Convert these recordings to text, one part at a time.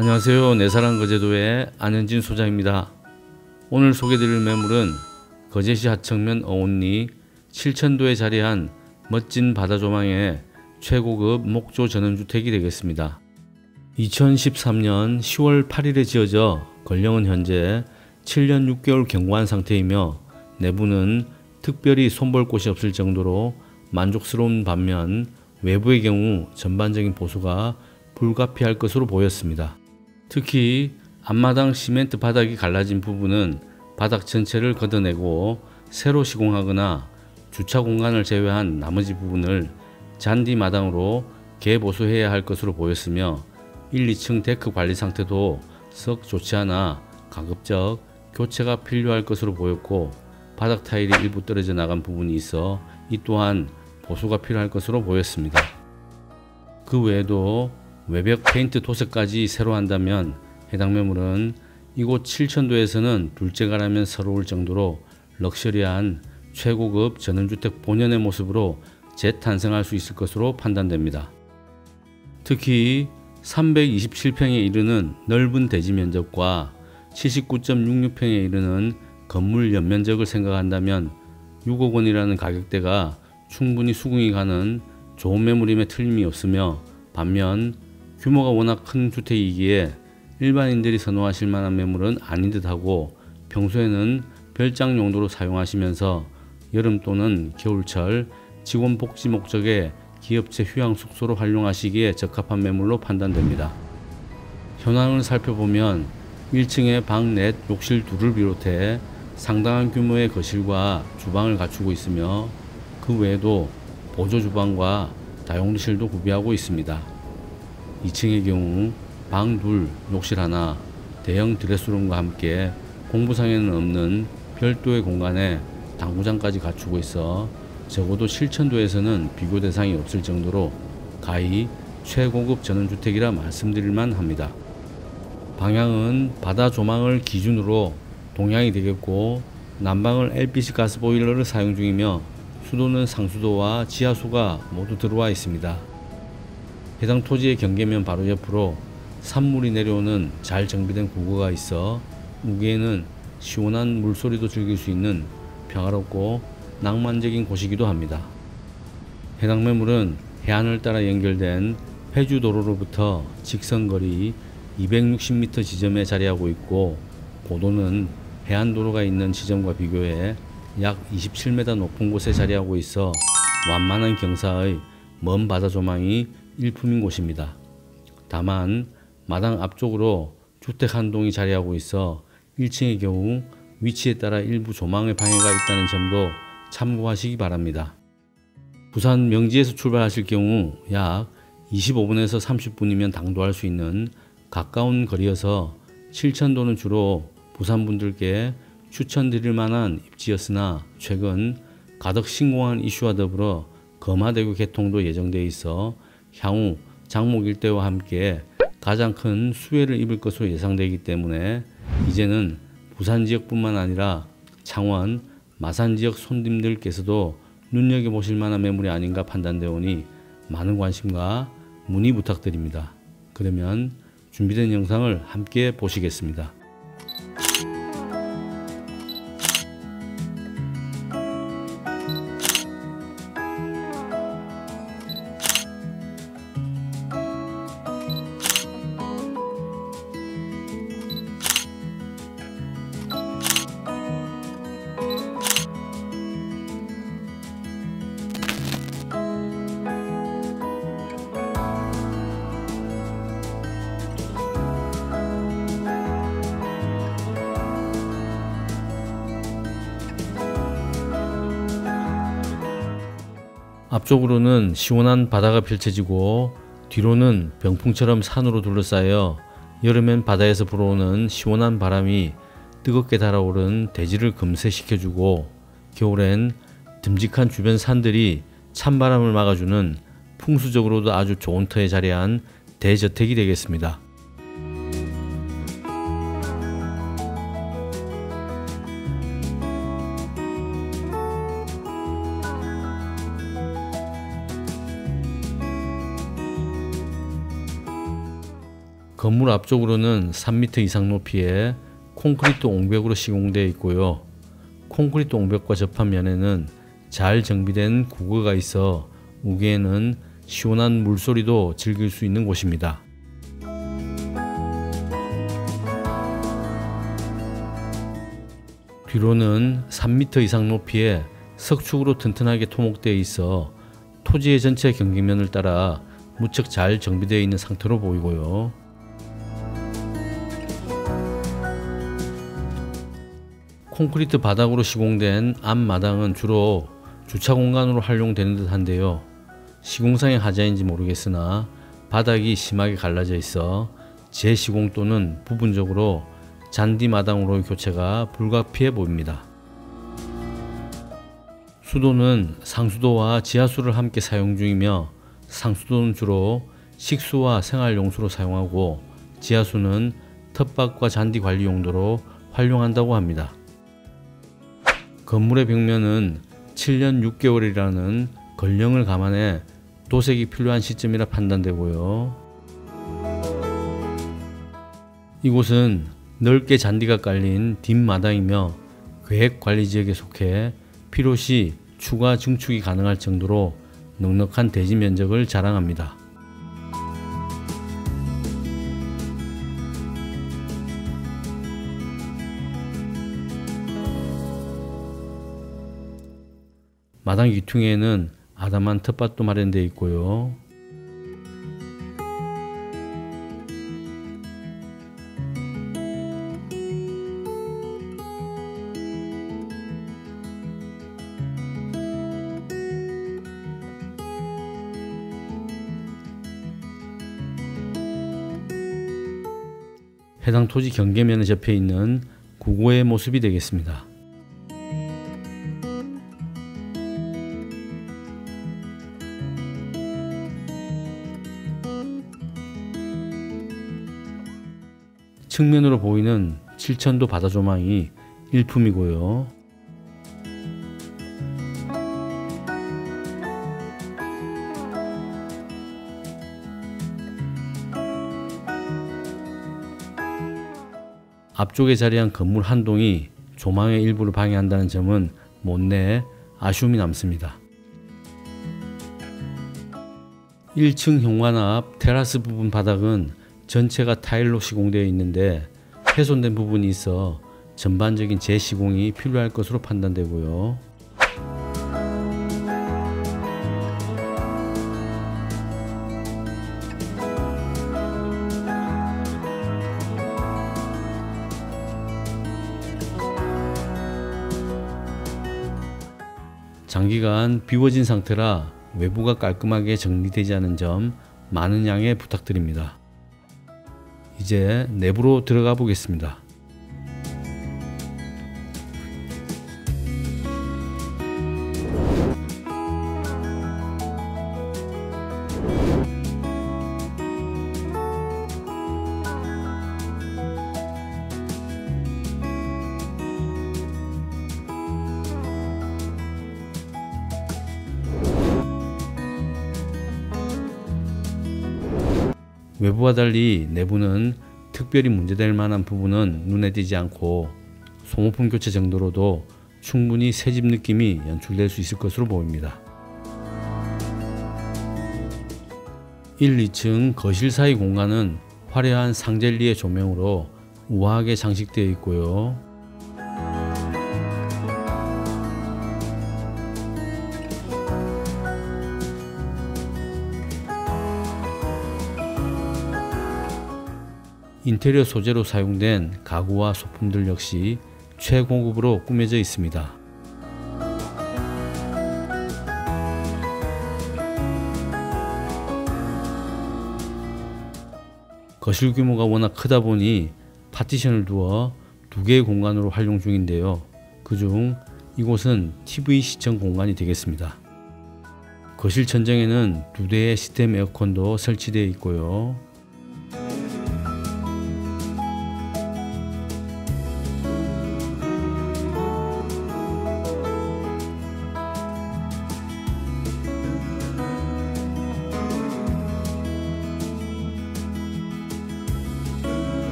안녕하세요. 내사랑 거제도의 안현진 소장입니다. 오늘 소개드릴 매물은 거제시 하청면 어온리 7천도에 자리한 멋진 바다조망의 최고급 목조 전원주택이 되겠습니다. 2013년 10월 8일에 지어져 건령은 현재 7년 6개월 경과한 상태이며 내부는 특별히 손볼 곳이 없을 정도로 만족스러운 반면 외부의 경우 전반적인 보수가 불가피할 것으로 보였습니다. 특히 앞마당 시멘트 바닥이 갈라진 부분은 바닥 전체를 걷어내고 새로 시공하거나 주차 공간을 제외한 나머지 부분을 잔디 마당으로 개보수해야 할 것으로 보였으며 1, 2층 데크 관리 상태도 썩 좋지 않아 가급적 교체가 필요할 것으로 보였고 바닥 타일이 일부 떨어져 나간 부분이 있어 이 또한 보수가 필요할 것으로 보였습니다. 그 외에도 외벽 페인트 도색까지 새로 한다면 해당 매물은 이곳 7천도에서는 둘째가라면 서러울 정도로 럭셔리한 최고급 전원주택 본연의 모습으로 재탄생할 수 있을 것으로 판단됩니다. 특히 327평에 이르는 넓은 대지 면적과 79.66평에 이르는 건물 연면적을 생각한다면 6억 원이라는 가격대가 충분히 수긍이 가는 좋은 매물임에 틀림이 없으며 반면 규모가 워낙 큰 주택이기에 일반인들이 선호하실 만한 매물은 아닌 듯하고 평소에는 별장 용도로 사용하시면서 여름 또는 겨울철 직원 복지 목적의 기업체 휴양 숙소로 활용하시기에 적합한 매물로 판단됩니다. 현황을 살펴보면 1층에 방 넷, 욕실 2를 비롯해 상당한 규모의 거실과 주방을 갖추고 있으며 그 외에도 보조 주방과 다용도실도 구비하고 있습니다. 2층의 경우 방 2, 욕실 1, 대형 드레스룸과 함께 공부상에는 없는 별도의 공간에 당구장까지 갖추고 있어 적어도 7천도에서는 비교 대상이 없을 정도로 가히 최고급 전원주택이라 말씀드릴만 합니다. 방향은 바다 조망을 기준으로 동향이 되겠고 난방을 LPG 가스보일러를 사용 중이며 수도는 상수도와 지하수가 모두 들어와 있습니다. 해당 토지의 경계면 바로 옆으로 산물이 내려오는 잘 정비된 구거가 있어 우기에는 시원한 물소리도 즐길 수 있는 평화롭고 낭만적인 곳이기도 합니다. 해당 매물은 해안을 따라 연결된 회주도로로부터 직선거리 260m 지점에 자리하고 있고 고도는 해안도로가 있는 지점과 비교해 약 27m 높은 곳에 자리하고 있어 완만한 경사의 먼 바다 조망이 일품인 곳입니다. 다만 마당 앞쪽으로 주택 한 동이 자리하고 있어 1층의 경우 위치에 따라 일부 조망의 방해가 있다는 점도 참고하시기 바랍니다. 부산 명지에서 출발하실 경우 약 25분에서 30분이면 당도할 수 있는 가까운 거리여서 7천도는 주로 부산분들께 추천드릴 만한 입지였으나 최근 가덕 신공항 이슈와 더불어 검하대교 개통도 예정되어 있어 향후 장목 일대와 함께 가장 큰 수혜를 입을 것으로 예상되기 때문에 이제는 부산 지역뿐만 아니라 창원, 마산 지역 손님들께서도 눈여겨보실 만한 매물이 아닌가 판단되오니 많은 관심과 문의 부탁드립니다. 그러면 준비된 영상을 함께 보시겠습니다. 앞쪽으로는 시원한 바다가 펼쳐지고 뒤로는 병풍처럼 산으로 둘러싸여 여름엔 바다에서 불어오는 시원한 바람이 뜨겁게 달아오른 대지를 금세시켜주고 겨울엔 듬직한 주변 산들이 찬바람을 막아주는 풍수적으로도 아주 좋은 터에 자리한 대저택이 되겠습니다. 건물 앞쪽으로는 3m 이상 높이의 콘크리트 옹벽으로 시공되어 있고요. 콘크리트 옹벽과 접한 면에는 잘 정비된 구거가 있어 우기에는 시원한 물소리도 즐길 수 있는 곳입니다. 뒤로는 3m 이상 높이의 석축으로 튼튼하게 토목되어 있어 토지의 전체 경계면을 따라 무척 잘 정비되어 있는 상태로 보이고요. 콘크리트 바닥으로 시공된 앞마당은 주로 주차 공간으로 활용되는 듯 한데요. 시공상의 하자인지 모르겠으나 바닥이 심하게 갈라져 있어 재시공 또는 부분적으로 잔디 마당으로의 교체가 불가피해 보입니다. 수도는 상수도와 지하수를 함께 사용 중이며 상수도는 주로 식수와 생활용수로 사용하고 지하수는 텃밭과 잔디 관리 용도로 활용한다고 합니다. 건물의 벽면은 7년 6개월이라는 건령을 감안해 도색이 필요한 시점이라 판단되고요. 이곳은 넓게 잔디가 깔린 뒷마당이며 계획관리지역에 속해 필요시 추가 증축이 가능할 정도로 넉넉한 대지 면적을 자랑합니다. 마당 귀퉁이에는 아담한 텃밭도 마련되어 있고요. 해당 토지 경계면에 접해 있는 구고의 모습이 되겠습니다. 측면으로 보이는 칠천도 바다 조망이 일품이고요. 앞쪽에 자리한 건물 한 동이 조망의 일부를 방해한다는 점은 못내 아쉬움이 남습니다. 1층 현관 앞 테라스 부분 바닥은 전체가 타일로 시공되어 있는데 훼손된 부분이 있어 전반적인 재시공이 필요할 것으로 판단되고요. 장기간 비워진 상태라 외부가 깔끔하게 정리되지 않은 점 많은 양해 부탁드립니다. 이제 내부로 들어가 보겠습니다. 외부와 달리 내부는 특별히 문제될 만한 부분은 눈에 띄지 않고 소모품 교체 정도로도 충분히 새집 느낌이 연출될 수 있을 것으로 보입니다. 1, 2층 거실 사이 공간은 화려한 상젤리의 조명으로 우아하게 장식되어 있고요. 인테리어 소재로 사용된 가구와 소품들 역시 최고급으로 꾸며져 있습니다. 거실 규모가 워낙 크다 보니 파티션을 두어 2개의 공간으로 활용 중인데요. 그중 이곳은 TV 시청 공간이 되겠습니다. 거실 천정에는 2대의 시스템 에어컨도 설치되어 있고요.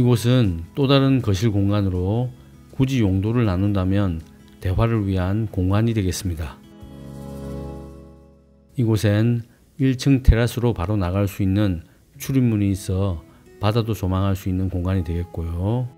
이곳은 또 다른 거실 공간으로 굳이 용도를 나눈다면 대화를 위한 공간이 되겠습니다. 이곳엔 1층 테라스로 바로 나갈 수 있는 출입문이 있어 바다도 조망할 수 있는 공간이 되겠고요.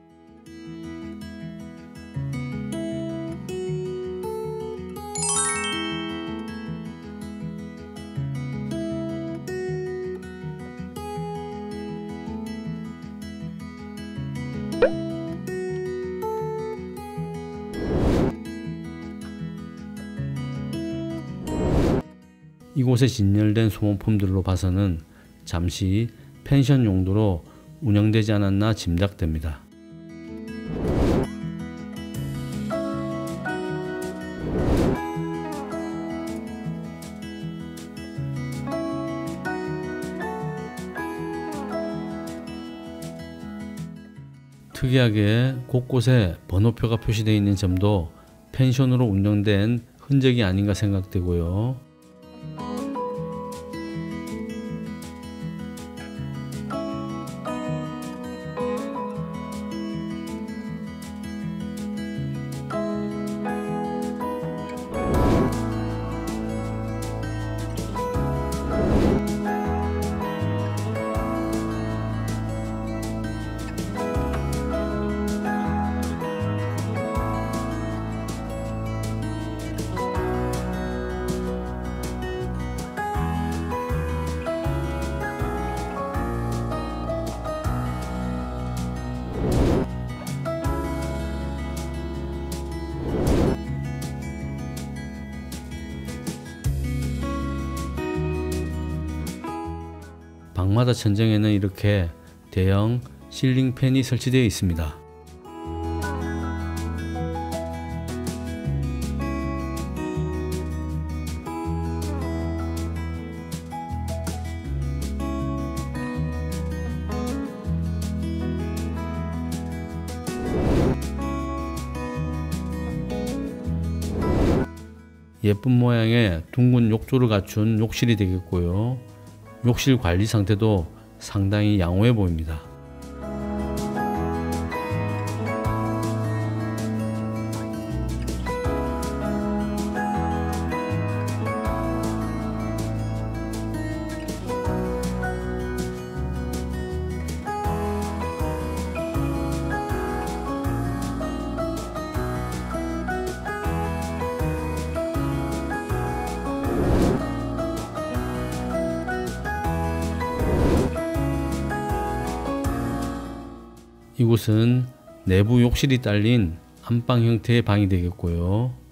이곳에 진열된 소모품들로 봐서는 잠시 펜션 용도로 운영되지 않았나 짐작됩니다. 특이하게 곳곳에 번호표가 표시되어 있는 점도 펜션으로 운영된 흔적이 아닌가 생각되고요. 방마다 천정에는 이렇게 대형 실링 팬이 설치되어 있습니다. 예쁜 모양의 둥근 욕조를 갖춘 욕실이 되겠고요. 욕실 관리 상태도 상당히 양호해 보입니다. 이곳은 내부 욕실이 딸린 안방 형태의 방이 되겠고요.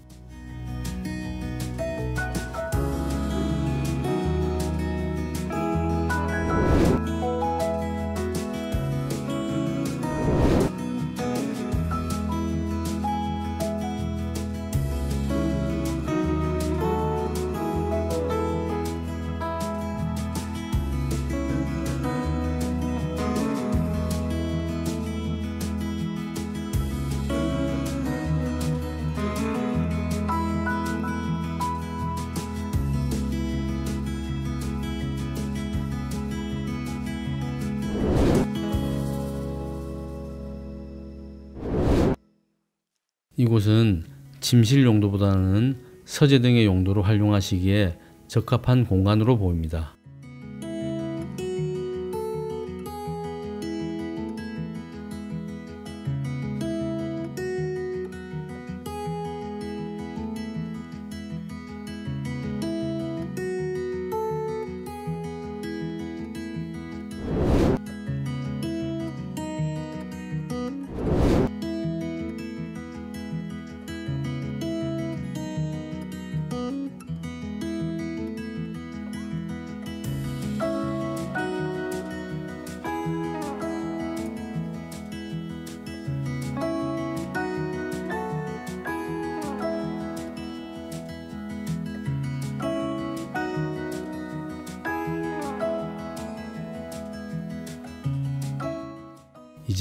이곳은 침실 용도보다는 서재 등의 용도로 활용하시기에 적합한 공간으로 보입니다.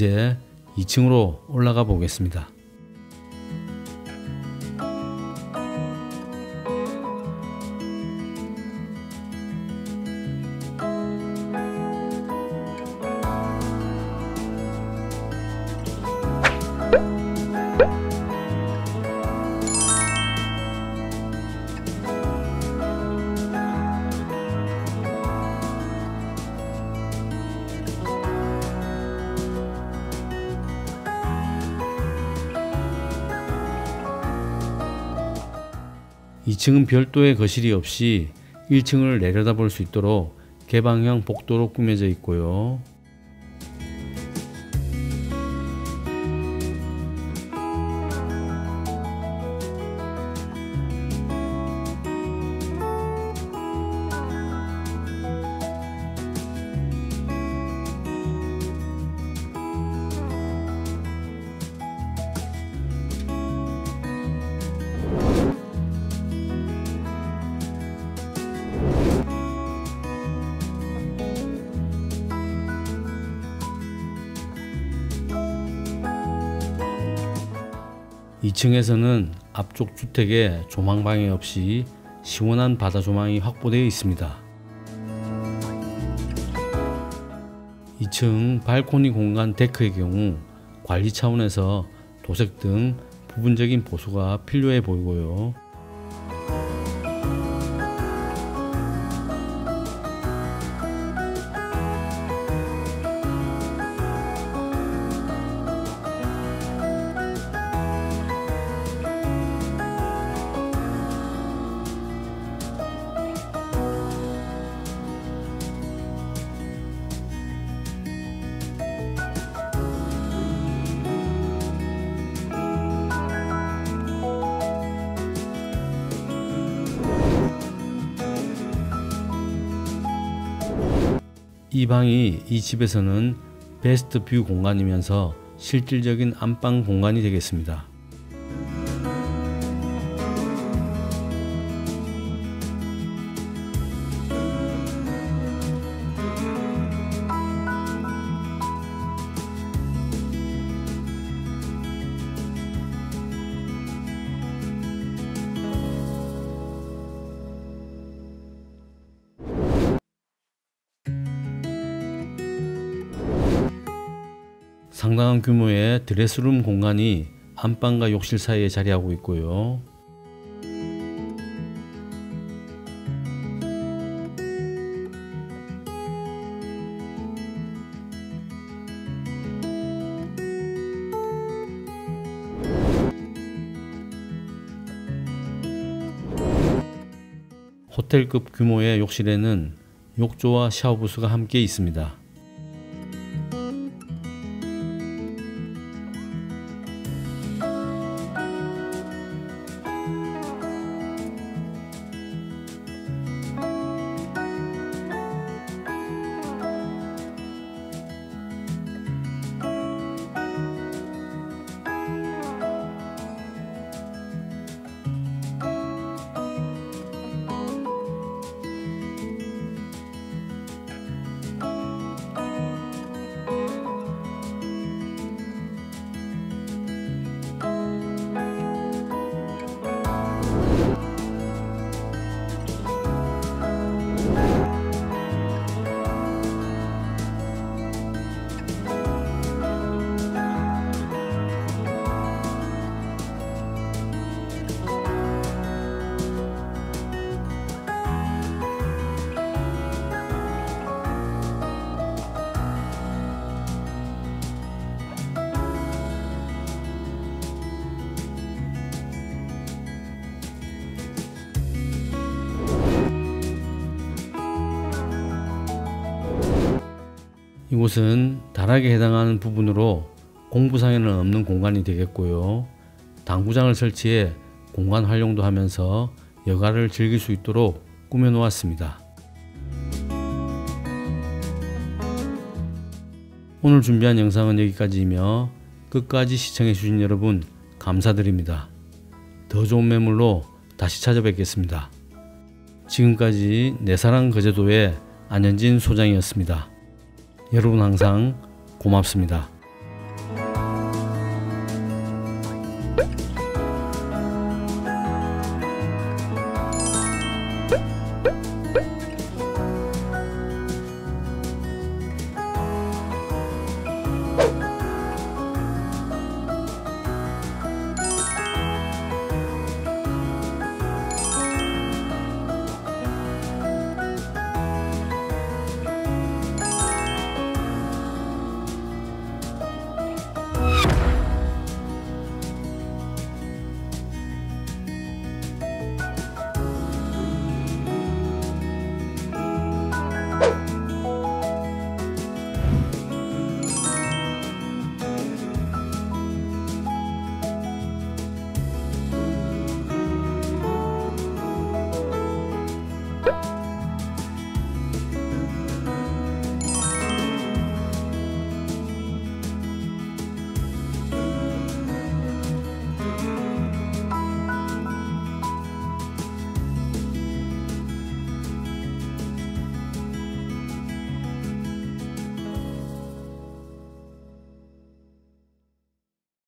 이제 2층으로 올라가 보겠습니다. 2층은 별도의 거실이 없이 1층을 내려다볼 수 있도록 개방형 복도로 꾸며져 있고요. 2층에서는 앞쪽 주택에 조망방해 없이 시원한 바다 조망이 확보되어 있습니다. 2층 발코니 공간 데크의 경우 관리 차원에서 도색 등 부분적인 보수가 필요해 보이고요. 이 방이 이 집에서는 베스트 뷰 공간이면서 실질적인 안방 공간이 되겠습니다. 상당한 규모의 드레스룸 공간이 안방과 욕실 사이에 자리하고 있고요. 호텔급 규모의 욕실에는 욕조와 샤워부스가 함께 있습니다. 이곳은 다락에 해당하는 부분으로 공부상에는 없는 공간이 되겠고요. 당구장을 설치해 공간 활용도 하면서 여가를 즐길 수 있도록 꾸며 놓았습니다. 오늘 준비한 영상은 여기까지이며 끝까지 시청해 주신 여러분 감사드립니다. 더 좋은 매물로 다시 찾아뵙겠습니다. 지금까지 내사랑 거제도의 안현진 소장이었습니다. 여러분 항상 고맙습니다.